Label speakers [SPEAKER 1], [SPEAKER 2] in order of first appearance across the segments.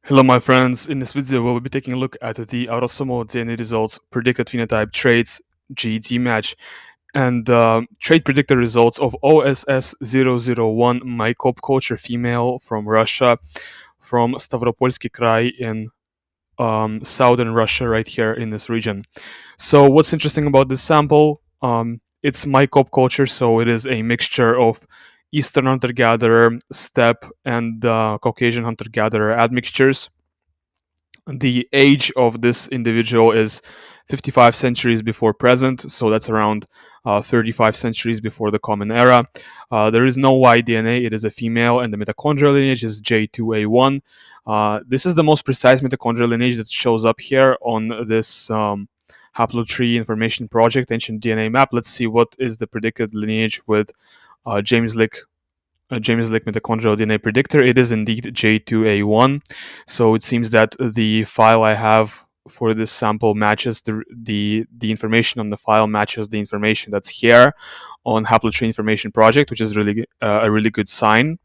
[SPEAKER 1] Hello my friends, in this video we'll be taking a look at the autosomal DNA results, predicted phenotype traits, GET match, and trait predictor results of OSS001 Maykop Culture female from Russia, from Stavropolsky Krai in southern Russia, right here in this region. So what's interesting about this sample? It's Maykop Culture, so it is a mixture of Eastern hunter-gatherer, steppe, and Caucasian hunter-gatherer admixtures. The age of this individual is 55 centuries before present, so that's around 35 centuries before the Common Era. There is no Y DNA, it is a female, and the mitochondrial lineage is J2A1. This is the most precise mitochondrial lineage that shows up here on this haplotree information project, Ancient DNA Map. Let's see what is the predicted lineage with James Lick mitochondrial DNA predictor. It is indeed J2A1. So it seems that the file I have for this sample matches the information on the file matches the information that's here on haplotree information project, which is really a really good sign.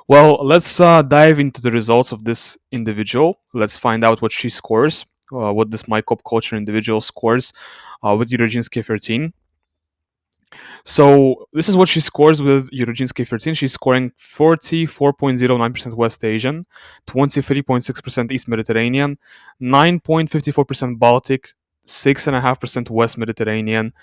[SPEAKER 1] Well, let's dive into the results of this individual. Let's find out what she scores, what this Maykop Culture individual scores with Uroginski 13. So this is what she scores with Uroginski 13. She's scoring 44.09% West Asian, 23.6% East Mediterranean, 9.54% Baltic, 6.5% West Mediterranean,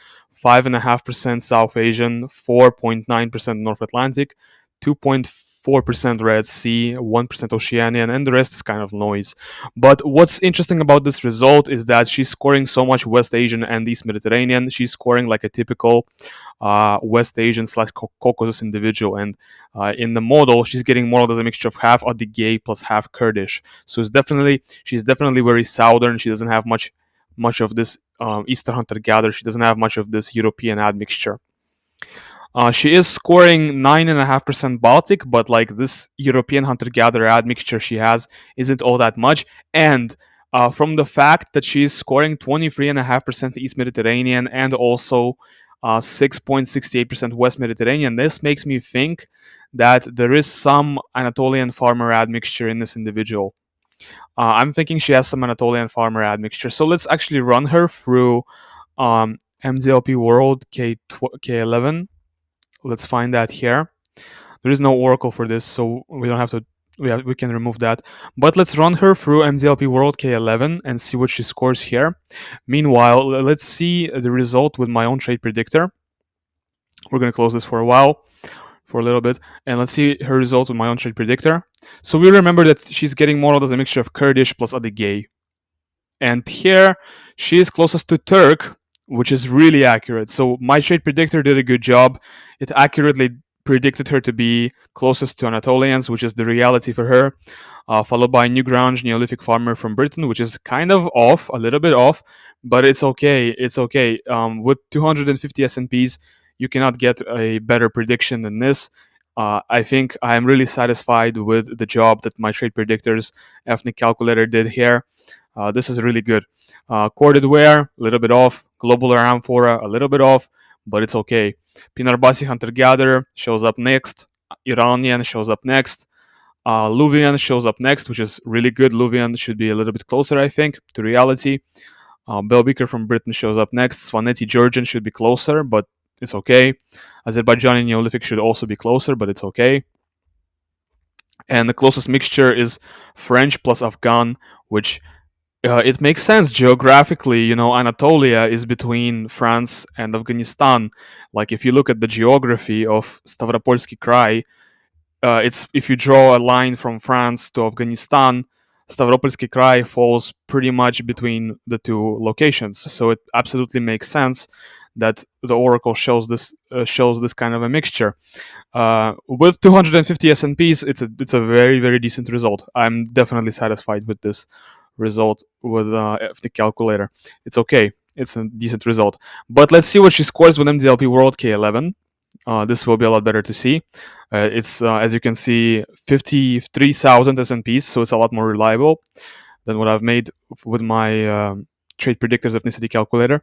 [SPEAKER 1] 5.5% South Asian, 4.9% North Atlantic, 2.4% Red Sea, 1% Oceanian, and the rest is kind of noise. But what's interesting about this result is that she's scoring so much West Asian and East Mediterranean. She's scoring like a typical West Asian / Caucasus individual, and in the model, she's getting modeled as a mixture of half Adigay plus half Kurdish. So she's definitely very southern. She doesn't have much of this Eastern hunter-gatherer. She doesn't have much of this European admixture. She is scoring 9.5% Baltic, but like this European hunter-gatherer admixture she has isn't all that much. And from the fact that she's scoring 23.5% East Mediterranean and also 6.68% West Mediterranean, this makes me think that there is some Anatolian farmer admixture in this individual. I'm thinking she has some Anatolian farmer admixture. So let's actually run her through MDLP World K11. Let's find that here. There is no oracle for this, so we don't have to. We can remove that. But let's run her through MDLP World K11 and see what she scores here. Meanwhile, let's see the result with my own trait predictor. We're going to close this for a little bit, and let's see her results with my own trait predictor. So we remember that she's getting modeled as a mixture of Kurdish plus Adigay. And here, she is closest to Turk, which is really accurate. So my trait predictor did a good job. It accurately predicted her to be closest to Anatolians, which is the reality for her, followed by Newgrange Neolithic farmer from Britain, which is kind of off, a little bit off, but it's okay. It's okay. With 250 SNPs, you cannot get a better prediction than this. I think I am really satisfied with the job that my trait predictors ethnic calculator did here. This is really good. Corded wear, a little bit off. Globular amphora, a little bit off, but it's okay. Pinarbasi hunter-gatherer shows up next. Iranian shows up next. Luvian shows up next, which is really good. Luvian should be a little bit closer, I think, to reality. Belbeaker from Britain shows up next. Svaneti Georgian should be closer, but it's okay. Azerbaijani Neolithic should also be closer, but it's okay. And the closest mixture is French plus Afghan, which it makes sense geographically. You know, Anatolia is between France and Afghanistan. Like if you look at the geography of Stavropolsky Krai, it's if you draw a line from France to Afghanistan, Stavropolsky Krai falls pretty much between the two locations. So it absolutely makes sense that the oracle shows this kind of a mixture. With 250 SNPs, it's a very decent result. I'm definitely satisfied with this result with the calculator. It's okay. It's a decent result. But let's see what she scores with MDLP World K11. This will be a lot better to see. It's as you can see, 53,000 SNPs, so it's a lot more reliable than what I've made with my trait predictors ethnicity calculator.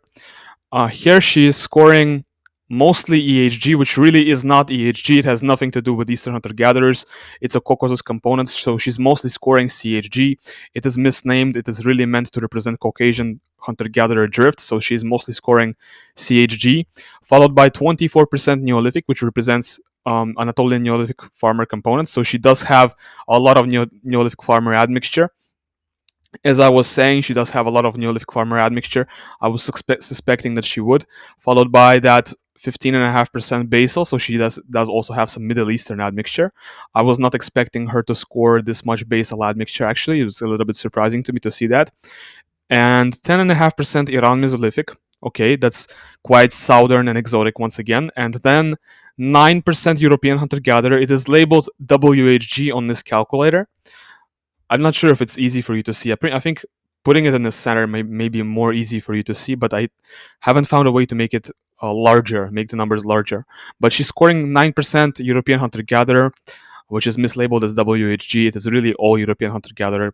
[SPEAKER 1] Here she is scoring mostly EHG, which really is not EHG. It has nothing to do with Eastern hunter-gatherers. It's a Caucasus component, so she's mostly scoring CHG. It is misnamed. It is really meant to represent Caucasian hunter-gatherer drift, so she's mostly scoring CHG, followed by 24% Neolithic, which represents Anatolian Neolithic farmer components. So she does have a lot of Neolithic farmer admixture. As I was saying, she does have a lot of Neolithic farmer admixture. I was suspecting that she would, followed by that 15.5% basal, so she does also have some Middle Eastern admixture. I was not expecting her to score this much basal admixture, actually. It was a little bit surprising to me to see that. And 10.5% Iran Mesolithic. Okay, that's quite southern and exotic once again. And then 9% European hunter gatherer. It is labeled WHG on this calculator. I'm not sure if it's easy for you to see. I think putting it in the center may be more easy for you to see, but I haven't found a way to make it larger, make the numbers larger. But she's scoring 9% European hunter-gatherer, which is mislabeled as WHG. It is really all European hunter-gatherer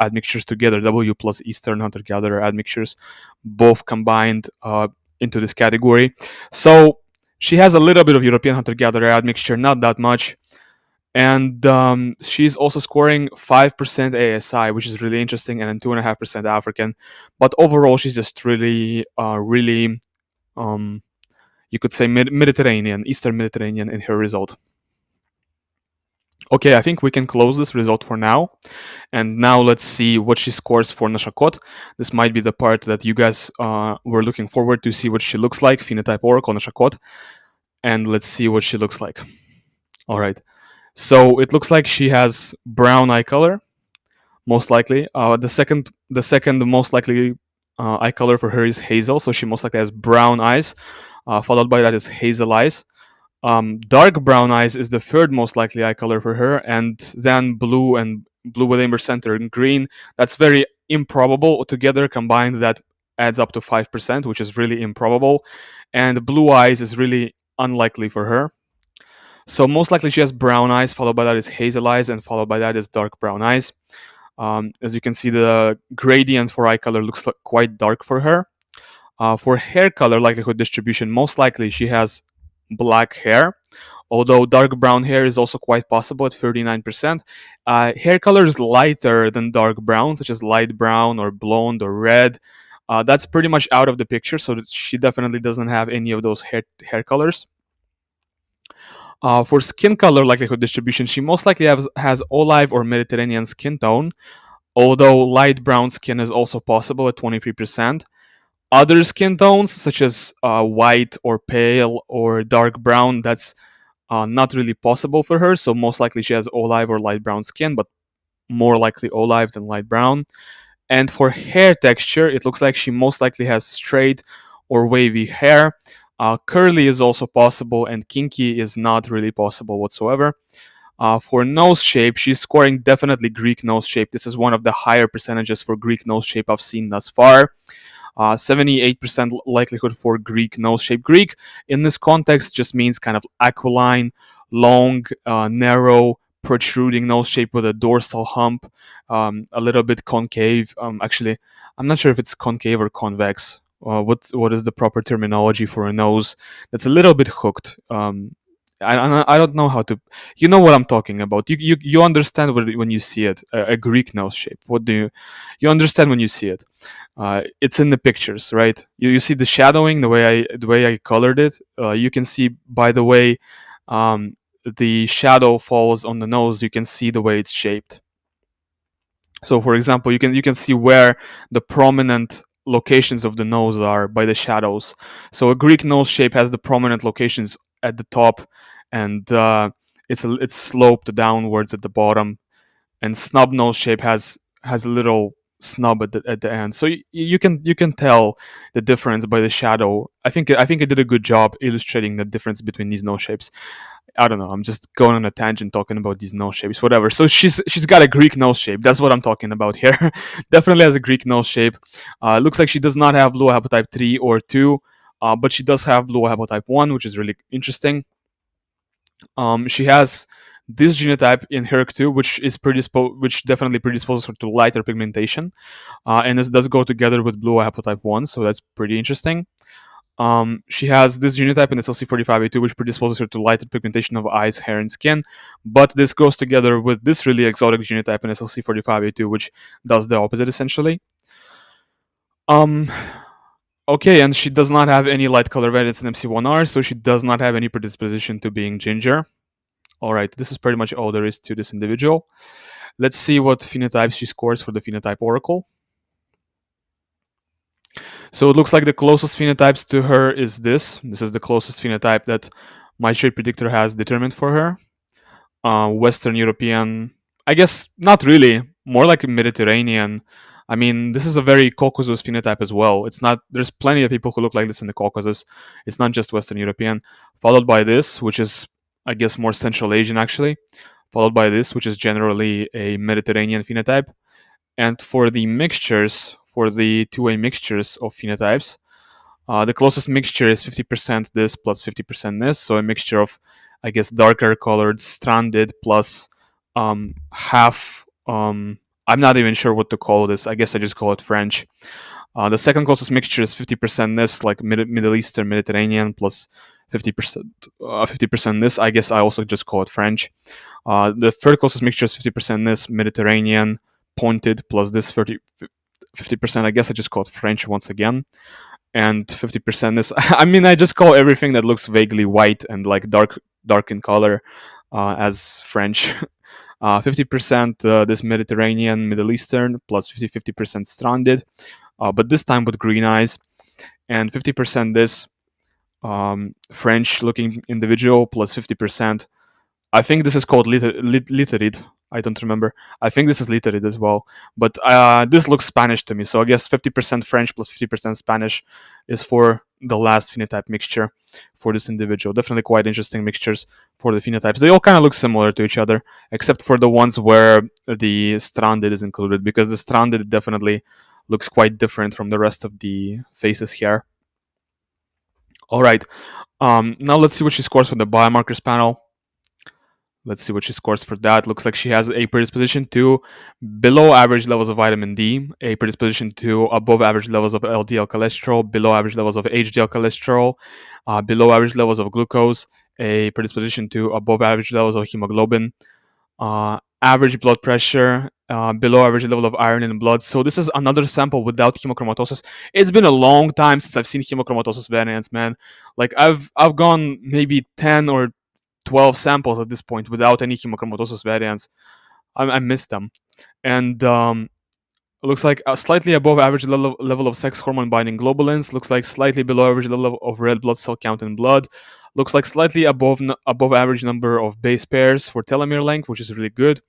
[SPEAKER 1] admixtures together, W plus Eastern hunter-gatherer admixtures, both combined into this category. So she has a little bit of European hunter-gatherer admixture, not that much. And she's also scoring 5% ASI, which is really interesting, and then 2.5% African. But overall, she's just really, you could say Mediterranean, Eastern Mediterranean in her result. Okay, I think we can close this result for now. And now let's see what she scores for Nashakot. This might be the part that you guys were looking forward to see what she looks like, phenotype Oracle Nashakot. And let's see what she looks like. All right. So it looks like she has brown eye color, most likely. The second most likely eye color for her is hazel, so she most likely has brown eyes. Followed by that is hazel eyes. Dark brown eyes is the third most likely eye color for her, and then blue and blue with amber center and green. That's very improbable. Together combined, that adds up to 5%, which is really improbable. And blue eyes is really unlikely for her. So most likely she has brown eyes, followed by that is hazel eyes, and followed by that is dark brown eyes. As you can see, the gradient for eye color looks like quite dark for her. For hair color likelihood distribution, most likely she has black hair, although dark brown hair is also quite possible at 39%. Hair color is lighter than dark brown, such as light brown or blonde or red. That's pretty much out of the picture, so she definitely doesn't have any of those hair colors. For skin color likelihood distribution, she most likely has olive or Mediterranean skin tone, although light brown skin is also possible at 23%. Other skin tones, such as white or pale or dark brown, that's not really possible for her, so most likely she has olive or light brown skin, but more likely olive than light brown. And for hair texture, it looks like she most likely has straight or wavy hair. Curly is also possible, and kinky is not really possible whatsoever. For nose shape, she's scoring definitely Greek nose shape. This is one of the higher percentages for Greek nose shape I've seen thus far. 78% likelihood for Greek nose shape. Greek in this context just means kind of aquiline, long, narrow, protruding nose shape with a dorsal hump, a little bit concave. Actually, I'm not sure if it's concave or convex. What is the proper terminology for a nose that's a little bit hooked? I don't know how to. You know what I'm talking about. You understand when you see it. A Greek nose shape. What do you understand when you see it? It's in the pictures, right? You see the shadowing, the way I colored it. You can see by the way the shadow falls on the nose. You can see the way it's shaped. So, for example, you can see where the prominent locations of the nose are by the shadows. So, a Greek nose shape has the prominent locations at the top, and it's sloped downwards at the bottom. And snub nose shape has a little snub at the end. So you can tell the difference by the shadow. I think I did a good job illustrating the difference between these nose shapes. I don't know. I'm just going on a tangent talking about these nose shapes, whatever. So she's got a Greek nose shape. That's what I'm talking about here. Definitely has a Greek nose shape. Looks like she does not have blue haplotype 3 or 2, but she does have blue haplotype 1, which is really interesting. She has this genotype in HERC2, which definitely predisposes her to lighter pigmentation, and this does go together with blue haplotype 1, so that's pretty interesting. She has this genotype in SLC45A2, which predisposes her to lighter pigmentation of eyes, hair, and skin. But this goes together with this really exotic genotype in SLC45A2, which does the opposite essentially. Um, okay, and she does not have any light color variants in MC1R, so she does not have any predisposition to being ginger. All right, this is pretty much all there is to this individual. Let's see what phenotypes she scores for the phenotype oracle. So it looks like the closest phenotypes to her is this. This is the closest phenotype that my trait predictor has determined for her. Western European, I guess not really, more like a Mediterranean. I mean, this is a very Caucasus phenotype as well. It's not, there's plenty of people who look like this in the Caucasus. It's not just Western European. Followed by this, which is, I guess, more Central Asian actually. Followed by this, which is generally a Mediterranean phenotype. And for the mixtures, for the two-way mixtures of phenotypes, the closest mixture is 50% this plus 50% this. So a mixture of, I guess, darker colored stranded plus half. I'm not even sure what to call this. I guess I just call it French. The second closest mixture is 50% this, like Middle Eastern Mediterranean, plus 50% this. I guess I also just call it French. The third closest mixture is 50% this, Mediterranean, pointed, plus this 50%. I guess I just call it French once again. And 50% is, I mean, I just call everything that looks vaguely white and like dark in color as French. 50% this Mediterranean, Middle Eastern, plus 50% stranded, but this time with green eyes, and 50% this French looking individual, plus 50%. I think this is called Literid. I don't remember. I think this is Literid as well. But this looks Spanish to me. So I guess 50% French plus 50% Spanish is for the last phenotype mixture for this individual. Definitely quite interesting mixtures for the phenotypes. They all kind of look similar to each other, except for the ones where the stranded is included, because the stranded definitely looks quite different from the rest of the faces here. All right. Now let's see what she scores from the biomarkers panel. Let's see what she scores for that. Looks like she has a predisposition to below average levels of vitamin D, a predisposition to above average levels of LDL cholesterol, below average levels of HDL cholesterol, below average levels of glucose, a predisposition to above average levels of hemoglobin, average blood pressure, below average level of iron in blood. So this is another sample without hemochromatosis. It's been a long time since I've seen hemochromatosis variants, man. Like I've gone maybe 10 or 12 samples at this point without any hemochromatosis variants. I missed them. And it looks like a slightly above average level of sex hormone binding globulins. Looks like slightly below average level of red blood cell count in blood. Looks like slightly above average number of base pairs for telomere length, which is really good.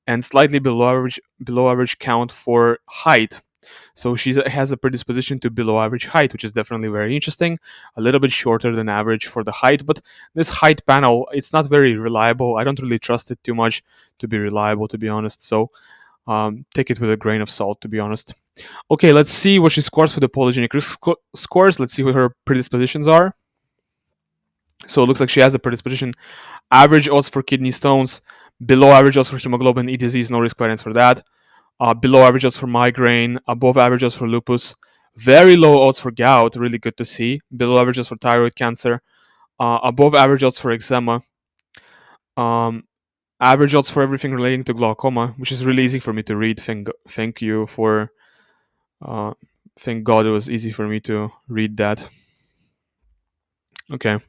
[SPEAKER 1] And slightly below average count for height. So she has a predisposition to below average height, which is definitely very interesting. A little bit shorter than average for the height, but this height panel, it's not very reliable. I don't really trust it too much to be reliable, to be honest. So take it with a grain of salt, to be honest. Okay, let's see what she scores for the polygenic risk scores. Let's see what her predispositions are. So it looks like she has a predisposition. Average odds for kidney stones, below average odds for hemoglobin E disease, no risk variance for that. Below average odds for migraine, above average odds for lupus, very low odds for gout, really good to see. Below average odds for thyroid cancer, above average odds for eczema, average odds for everything relating to glaucoma, which is really easy for me to read. Thank you for, thank God it was easy for me to read that. Okay.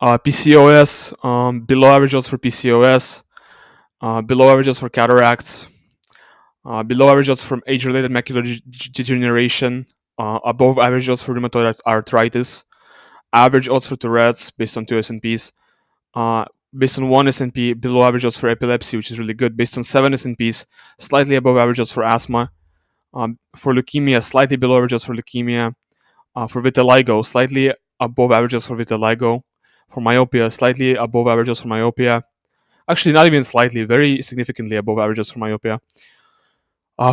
[SPEAKER 1] PCOS, below average odds for PCOS, below average odds for cataracts, below average odds from age-related macular degeneration, above average odds for rheumatoid arthritis, average odds for Tourette's based on 2 SNPs, based on 1 SNP, below average odds for epilepsy, which is really good, based on 7 SNPs, slightly above average odds for asthma, for leukemia, slightly below average odds for leukemia, for vitiligo, slightly above average odds for vitiligo, for myopia, slightly above average odds for myopia, actually not even slightly, very significantly above average odds for myopia.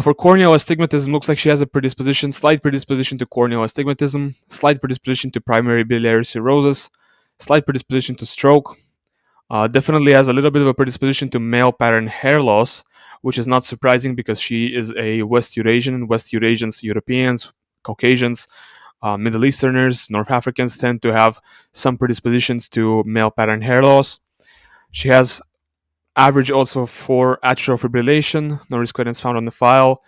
[SPEAKER 1] For corneal astigmatism, looks like she has a predisposition, slight predisposition to corneal astigmatism, slight predisposition to primary biliary cirrhosis, slight predisposition to stroke. Definitely has a little bit of a predisposition to male pattern hair loss, which is not surprising because she is a West Eurasian, and West Eurasians, Europeans, Caucasians, Middle Easterners, North Africans tend to have some predispositions to male pattern hair loss. She has average also for atrial fibrillation, no risk evidence found on the file.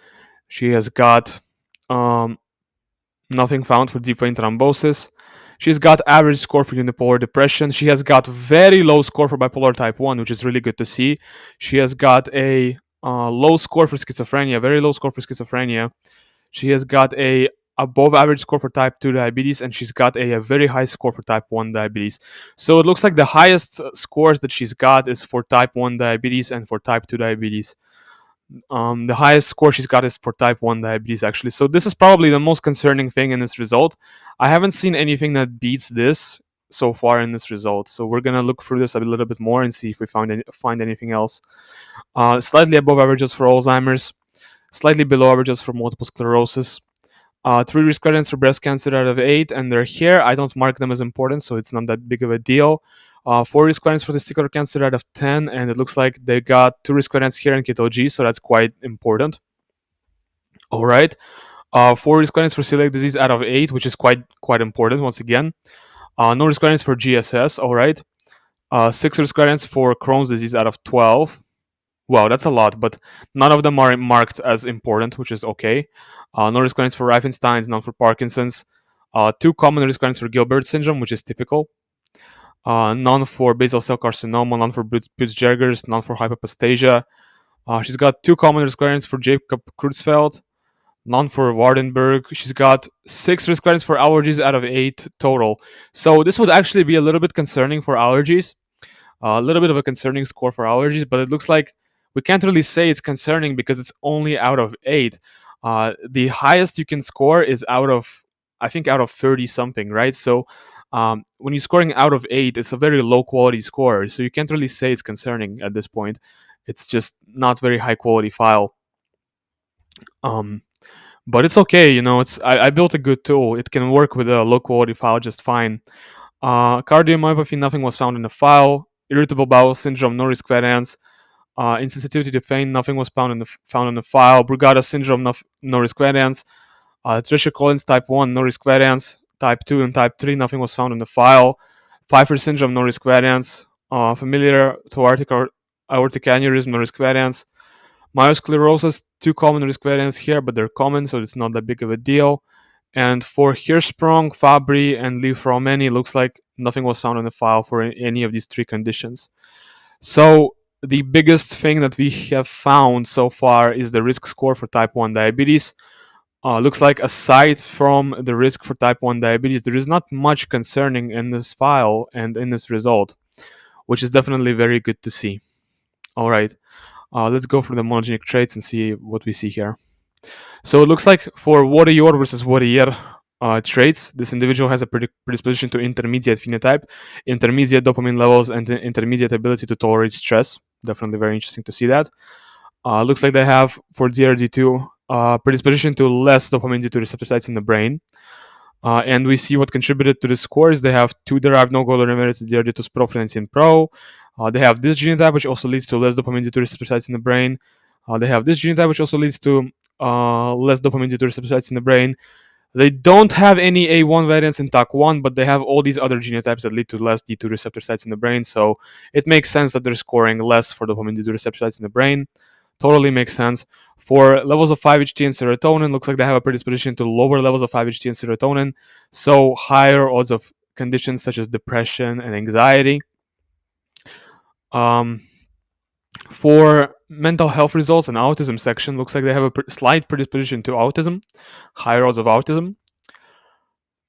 [SPEAKER 1] She has got um, nothing found for deep vein thrombosis. She's got average score for unipolar depression. She has got very low score for bipolar type 1, which is really good to see. She has got a low score for schizophrenia, very low score for schizophrenia. She has got a above average score for type 2 diabetes, and she's got a very high score for type 1 diabetes. So it looks like the highest scores that she's got is for type 1 diabetes and for type 2 diabetes. The highest score she's got is for type 1 diabetes, actually. So this is probably the most concerning thing in this result. I haven't seen anything that beats this so far in this result. So we're going to look through this a little bit more and see if we find anything else. Slightly above averages for Alzheimer's, slightly below averages for multiple sclerosis. 3 risk variants for breast cancer out of 8, and they're here. I don't mark them as important, so it's not that big of a deal. 4 risk variants for testicular cancer out of 10, and it looks like they got 2 risk variants here in keto G, so that's quite important. All right. 4 risk variants for celiac disease out of 8, which is quite important once again. No risk variants for GSS. All right. 6 risk variants for Crohn's disease out of 12. Wow, that's a lot, but none of them are marked as important, which is okay. No risk variants for Riefenstein's, none for Parkinson's. 2 common risk variants for Gilbert syndrome, which is typical. None for basal cell carcinoma, none for Peutz-Jeghers, none for hypopastasia. She's got 2 common risk variants for Jacob Creutzfeldt, none for Wardenberg. She's got 6 risk variants for allergies out of 8 total. So this would actually be a little bit concerning for allergies. A little bit of a concerning score for allergies, but it looks like we can't really say it's concerning because it's only out of 8. The highest you can score is out of 30 something, right? So when you're scoring out of 8, it's a very low quality score. So you can't really say it's concerning at this point. It's just not very high quality file. But it's okay, I built a good tool. It can work with a low quality file just fine. Cardiomyopathy, nothing was found in the file. Irritable bowel syndrome, no risk variants. Insensitivity to pain, nothing was found in the file. Brugada syndrome, no risk variants. Tricia Collins type 1, no risk variants. Type 2 and type 3, nothing was found in the file. Pfeiffer syndrome, no risk variants. Familiar to aortic aneurysm, no risk variants. Myosclerosis, 2 common risk variants here, but they're common, so it's not that big of a deal. And for Hirschsprung, Fabry, and Lee-Fraumeni, looks like nothing was found in the file for any of these 3 conditions. So the biggest thing that we have found so far is the risk score for type 1 diabetes. Looks like aside from the risk for type 1 diabetes, there is not much concerning in this file and in this result, which is definitely very good to see. All right, let's go through the monogenic traits and see what we see here. So it looks like for warrior versus warrior traits, this individual has a predisposition to intermediate phenotype, intermediate dopamine levels, and intermediate ability to tolerate stress. Definitely very interesting to see that. Looks like they have, for DRD2, predisposition to less dopamine D2 receptor sites in the brain. And we see what contributed to the scores. They have 2 derived no-goal remedies, DRD2 sprofenantin pro. They have this genotype, which also leads to less dopamine D2 receptor sites in the brain. They have this genotype, which also leads to less dopamine D2 receptor sites in the brain. They don't have any A1 variants in TAC1, but they have all these other genotypes that lead to less D2 receptor sites in the brain. So it makes sense that they're scoring less for dopamine D2 receptor sites in the brain. Totally makes sense. For levels of 5-HT and serotonin, looks like they have a predisposition to lower levels of 5-HT and serotonin, so higher odds of conditions such as depression and anxiety. For mental health results and autism section, looks like they have a slight predisposition to autism, higher odds of autism.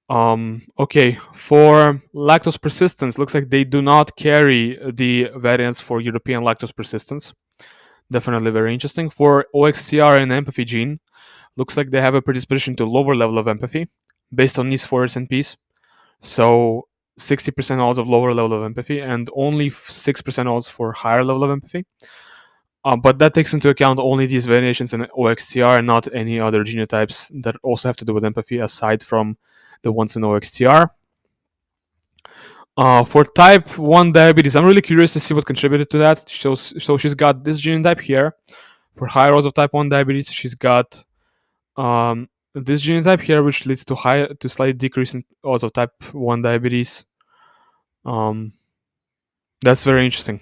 [SPEAKER 1] Okay, for lactose persistence, looks like they do not carry the variants for European lactose persistence. Definitely very interesting. For OXCR and empathy gene, looks like they have a predisposition to lower level of empathy based on these 4 SNPs. So 60% odds of lower level of empathy and only 6% odds for higher level of empathy. But that takes into account only these variations in OXTR and not any other genotypes that also have to do with empathy aside from the ones in OXTR. For type 1 diabetes, I'm really curious to see what contributed to that. So she's got this genotype here. For higher odds of type 1 diabetes, she's got this genotype here, which leads to slight decrease in odds of type 1 diabetes. That's very interesting.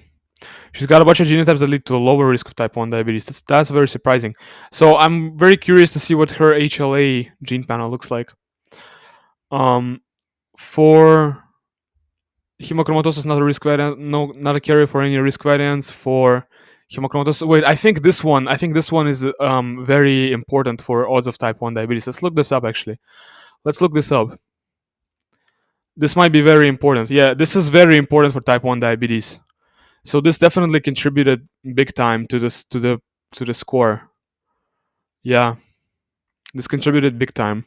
[SPEAKER 1] She's got a bunch of genotypes that lead to a lower risk of type 1 diabetes. That's very surprising. So I'm very curious to see what her HLA gene panel looks like. For hemochromatosis, not a risk variant, no, not a carrier for any risk variants. For hemochromatosis, wait, I think this one is very important for odds of type 1 diabetes. Let's look this up actually. Let's look this up. This might be very important. Yeah, this is very important for type 1 diabetes. So this definitely contributed big time to the score. Yeah, this contributed big time.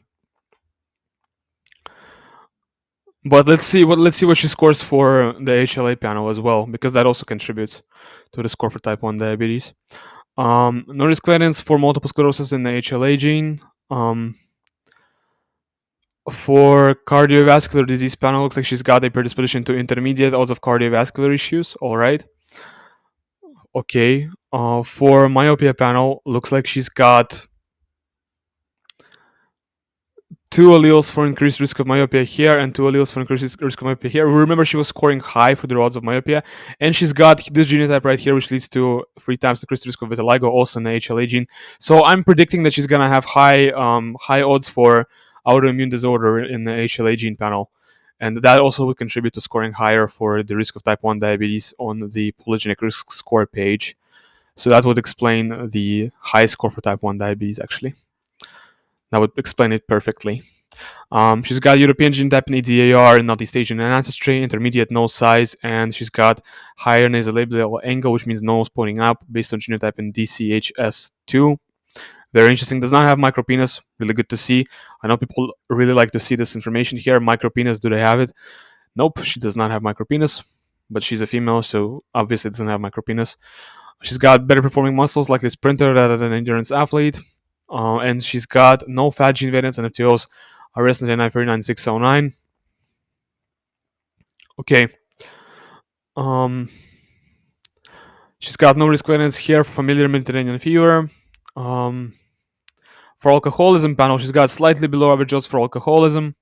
[SPEAKER 1] But let's see what she scores for the HLA panel as well, because that also contributes to the score for type 1 diabetes. No risk variants for multiple sclerosis in the HLA gene. For cardiovascular disease panel, looks like she's got a predisposition to intermediate odds of cardiovascular issues. All right. Okay. For myopia panel, looks like she's got 2 alleles for increased risk of myopia here and 2 alleles for increased risk of myopia here. Remember, she was scoring high for the odds of myopia, and she's got this genotype right here, which leads to 3 times increased risk of vitiligo, also in the HLA gene. So I'm predicting that she's gonna have high odds for autoimmune disorder in the HLA gene panel, and that also would contribute to scoring higher for the risk of type 1 diabetes on the polygenic risk score page. So that would explain the high score for type 1 diabetes, actually. That would explain it perfectly. She's got European genotype in EDAR, Northeast Asian ancestry, intermediate nose size, and she's got higher nasolabial angle, which means nose pointing up, based on genotype in DCHS2. Very interesting. Does not have micropenis. Really good to see. I know people really like to see this information here. Micropenis, do they have it? Nope, she does not have micropenis, but she's a female, so obviously doesn't have micropenis. She's got better performing muscles like a sprinter rather than an endurance athlete. And she's got no fat gene variants and FTOs RS9939609. Okay. She's got no risk variants here for familiar Mediterranean fever. For alcoholism panel, she's got slightly below average odds for alcoholism.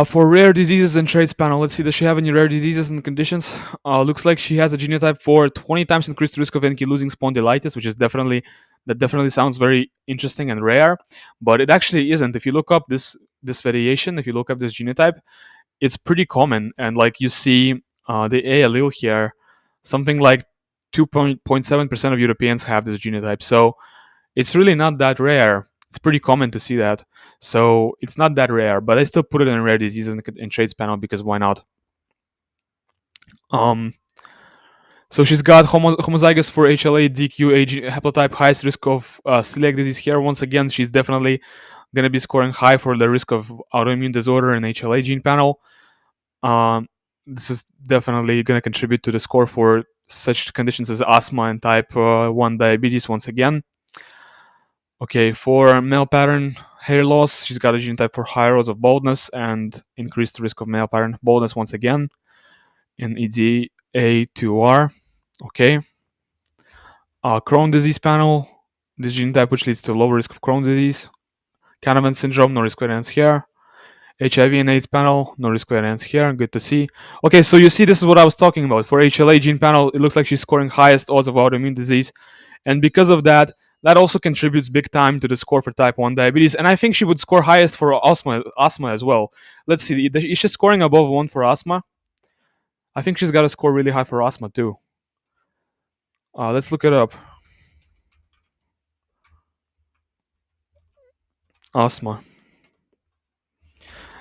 [SPEAKER 1] For rare diseases and traits panel, let's see, does she have any rare diseases and conditions? Looks like she has a genotype for 20 times increased risk of ankylosing spondylitis, which is definitely sounds very interesting and rare, but it actually isn't. If you look up this variation, if you look up this genotype, it's pretty common, and like you see the A allele here, something like 2.7% of Europeans have this genotype, so it's really not that rare. It's pretty common to see that. So it's not that rare, but I still put it in rare diseases and traits panel because why not? So she's got homozygous for HLA DQ haplotype, highest risk of celiac disease here. Once again, she's definitely going to be scoring high for the risk of autoimmune disorder in HLA gene panel. This is definitely going to contribute to the score for such conditions as asthma and type 1 diabetes once again. Okay, for male pattern hair loss, she's got a genotype for higher odds of baldness and increased risk of male pattern baldness once again in EDA2R. Okay. Crohn's disease panel, this genotype which leads to lower risk of Crohn's disease. Canavan syndrome, no risk variance here. HIV and AIDS panel, no risk variance here. Good to see. Okay, so you see, this is what I was talking about. For HLA gene panel, it looks like she's scoring highest odds of autoimmune disease. And because of that, that also contributes big time to the score for type 1 diabetes. And I think she would score highest for asthma as well. Let's see, is she scoring above 1 for asthma? I think she's got to score really high for asthma too. Let's look it up. Asthma.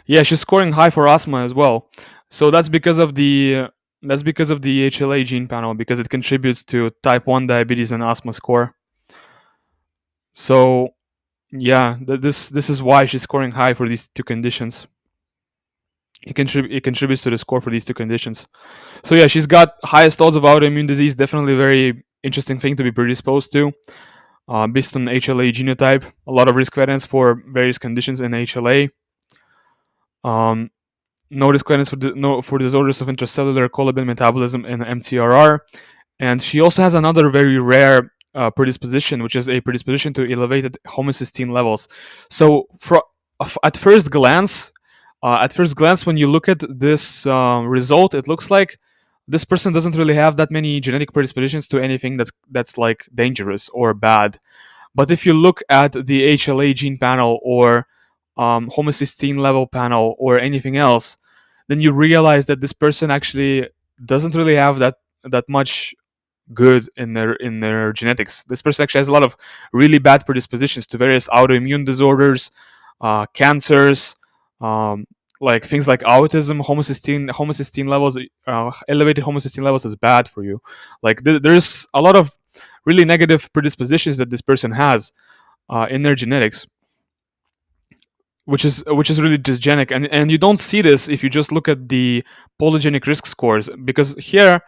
[SPEAKER 1] Yeah, she's scoring high for asthma as well. So that's because of the HLA gene panel, because it contributes to type 1 diabetes and asthma score. So yeah, this is why she's scoring high for these two conditions. It contributes to the score for these two conditions. So yeah, she's got highest odds of autoimmune disease. Definitely very interesting thing to be predisposed to. Based on HLA genotype, a lot of risk variants for various conditions in HLA. No risk variants for disorders of intracellular collagen metabolism and MTRR. And she also has another very rare predisposition, which is a predisposition to elevated homocysteine levels. So, at first glance, when you look at this result, it looks like this person doesn't really have that many genetic predispositions to anything that's like dangerous or bad. But if you look at the HLA gene panel or homocysteine level panel or anything else, then you realize that this person actually doesn't really have that much good in their genetics. This person actually has a lot of really bad predispositions to various autoimmune disorders, cancers, um, like things like autism. Homocysteine levels, elevated homocysteine levels is bad for you. Like there's a lot of really negative predispositions that this person has in their genetics, which is really dysgenic, and you don't see this if you just look at the polygenic risk scores, because here,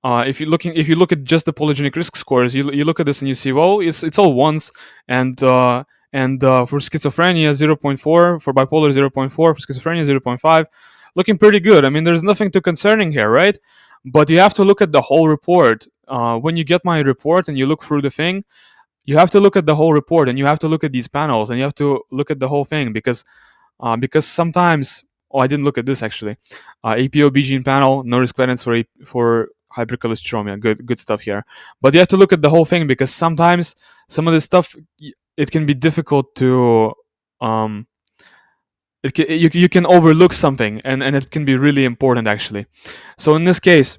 [SPEAKER 1] if you look at just the polygenic risk scores, you look at this and you see, well, it's all ones, and for schizophrenia 0.4, for bipolar 0.4, for schizophrenia 0.5, looking pretty good. I mean, there's nothing too concerning here, right? But you have to look at the whole report. When you get my report and you look through the thing, you have to look at the whole report, and you have to look at these panels, and you have to look at the whole thing, because sometimes, oh, I didn't look at this actually. APOB gene panel, no risk variance for hypercholesteremia. Good stuff here. But you have to look at the whole thing, because sometimes some of this stuff, it can be difficult to you can overlook something, and it can be really important actually. So in this case,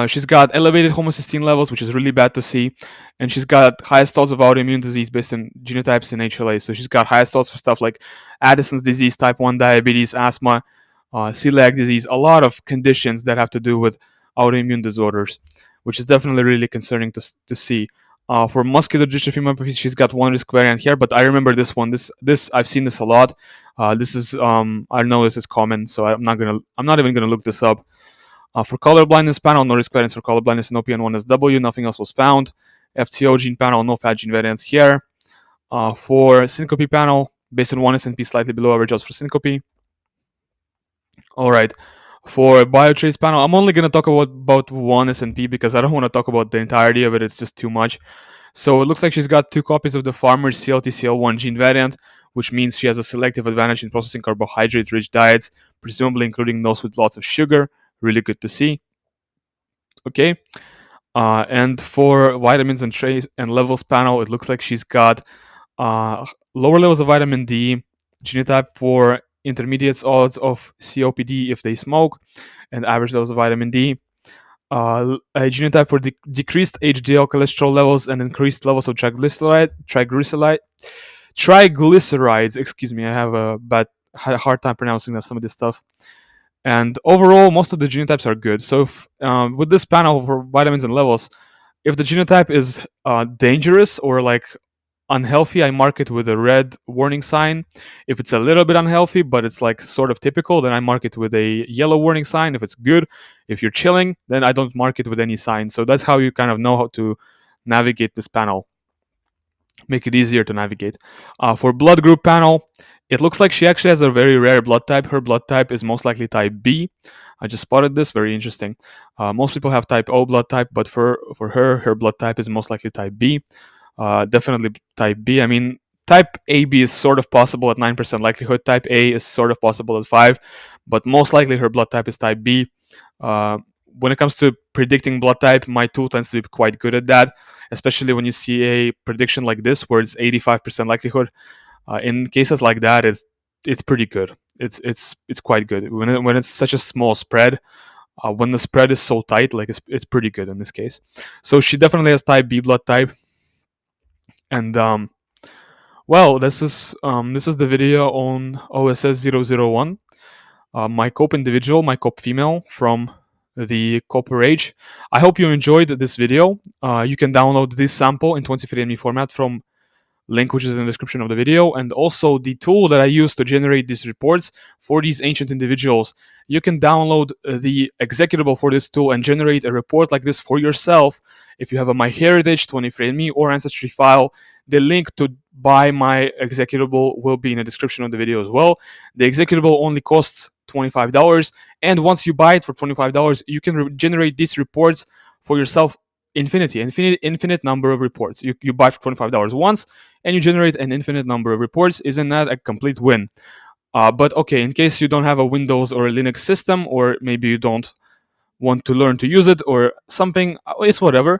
[SPEAKER 1] she's got elevated homocysteine levels, which is really bad to see, and she's got highest odds of autoimmune disease based on genotypes in HLA. So she's got highest odds for stuff like Addison's disease, type 1 diabetes, asthma, celiac disease, a lot of conditions that have to do with autoimmune disorders, which is definitely really concerning to see. For muscular dystrophy myopathy, she's got one risk variant here, but I remember this one. This I've seen this a lot. This is I know this is common, so I'm not even gonna look this up. For color blindness panel, no risk variance for color blindness in OPN1SW, nothing else was found. FTO gene panel, no fat gene variants here. For syncope panel, based on 1 SNP, slightly below average odds for syncope. All right. For biotrace panel, I'm only going to talk about 1 SNP because I don't want to talk about the entirety of it. It's just too much. So it looks like she's got 2 copies of the farmer's CLTCL1 gene variant, which means she has a selective advantage in processing carbohydrate-rich diets, presumably including those with lots of sugar. Really good to see. Okay. And for vitamins and trace and levels panel, it looks like she's got lower levels of vitamin D, genotype for intermediate odds of COPD if they smoke, and average levels of vitamin D. A genotype for decreased HDL cholesterol levels and increased levels of triglycerides. Excuse me, I have had a hard time pronouncing some of this stuff. And overall, most of the genotypes are good. So with this panel for vitamins and levels, if the genotype is dangerous or like unhealthy, I mark it with a red warning sign. If it's a little bit unhealthy, but it's like sort of typical, then I mark it with a yellow warning sign. If it's good, if you're chilling, then I don't mark it with any sign. So that's how you kind of know how to navigate this panel. Make it easier to navigate. For blood group panel, it looks like she actually has a very rare blood type. Her blood type is most likely type B. I just spotted this, very interesting. Most people have type O blood type, but for her blood type is most likely type B. Definitely type B. I mean, type AB is sort of possible at 9% likelihood. Type A is sort of possible at 5%, but most likely her blood type is type B. When it comes to predicting blood type, my tool tends to be quite good at that, especially when you see a prediction like this where it's 85% likelihood. In cases like that, it's pretty good. It's quite good when it's such a small spread. When the spread is so tight, like it's pretty good in this case. So she definitely has type B blood type, and well, this is the video on OSS001, Maykop individual, Maykop female from the Copper Age. I hope you enjoyed this video. You can download this sample in 23andMe format from link which is in the description of the video, and also the tool that I use to generate these reports for these ancient individuals. You can download the executable for this tool and generate a report like this for yourself if you have a MyHeritage, 23andMe, or Ancestry file. The link to buy my executable will be in the description of the video as well. The executable only costs $25, and once you buy it for $25, you can generate these reports for yourself infinite number of reports. You buy for $25 once, and you generate an infinite number of reports. Isn't that a complete win? But okay, in case you don't have a Windows or a Linux system, or maybe you don't want to learn to use it or something, it's whatever.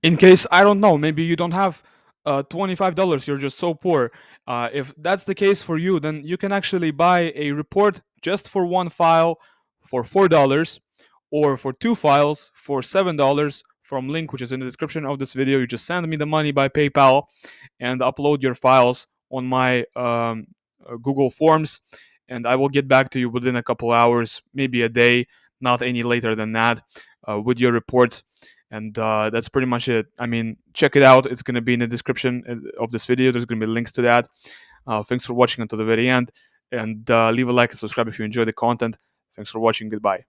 [SPEAKER 1] In case, I don't know, maybe you don't have $25, you're just so poor. If that's the case for you, then you can actually buy a report just for one file for $4, or for two files for $7 from link which is in the description of this video. You just send me the money by PayPal and upload your files on my Google Forms, and I will get back to you within a couple hours, maybe a day, not any later than that, with your reports. And that's pretty much it. I mean, check it out. It's going to be in the description of this video. There's going to be links to that. Thanks for watching until the very end. And leave a like and subscribe if you enjoy the content. Thanks for watching. Goodbye.